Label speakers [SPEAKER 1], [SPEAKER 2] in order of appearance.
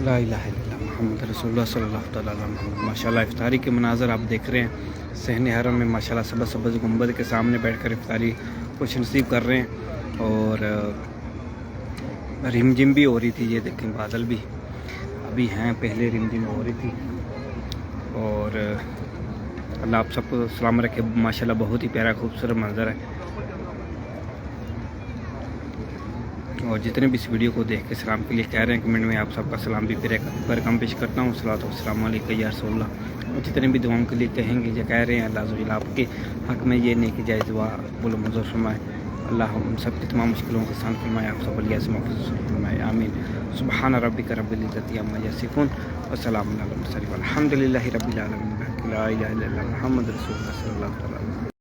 [SPEAKER 1] ला इलाहा इल्लल्लाह मुहम्मद रसूलुल्लाह सल्लल्लाहु तआला अलैहि वसल्लम। माशाल्लाह इफ्तारी के मनाज़र आप देख रहे हैं। सहन हरम में माशाल्लाह सबज़ सबज़ गुंबद के सामने बैठकर इफ्तारी कुछ नसीब कर रहे हैं। और रिमझिम भी हो रही थी, ये देखें बादल भी अभी हैं, पहले रिमझिम हो रही थी। और अल्लाह आप सबको सलाम रखे। माशाल्लाह बहुत ही प्यारा खूबसूरत मंज़र है। और जितने भी इस वीडियो को देख के सलाम के लिए कह रहे हैं कमेंट में, आप सबका सलाम भी फिर कम पेश करता हूँ। सलातो वस्सलामु अलैका या रसूलल्लाह। और जितने भी दुआओं के लिए कहेंगे या कह रहे हैं, अल्लाह अज़्ज़ व जल्ल आपके हक़ में ये नेक जायज़ दुआ कबूल मंज़ूर फरमाए। अल्लाह हम सब की तमाम मुश्किलों का आसान फरमाए, आप सब अलिया से महफूज़ फरमाए, आमीन। सुब्हान रब्बिका रब्बिल इज़्ज़ति अम्मा यसिफ़ून व सलामुन अलल मुरसलीन वल्हम्दुलिल्लाहि रब्बिल आलमीन। ला इलाहा इल्लल्लाह मुहम्मद रसूलुल्लाह सल्लल्लाहु अलैहि वसल्लम।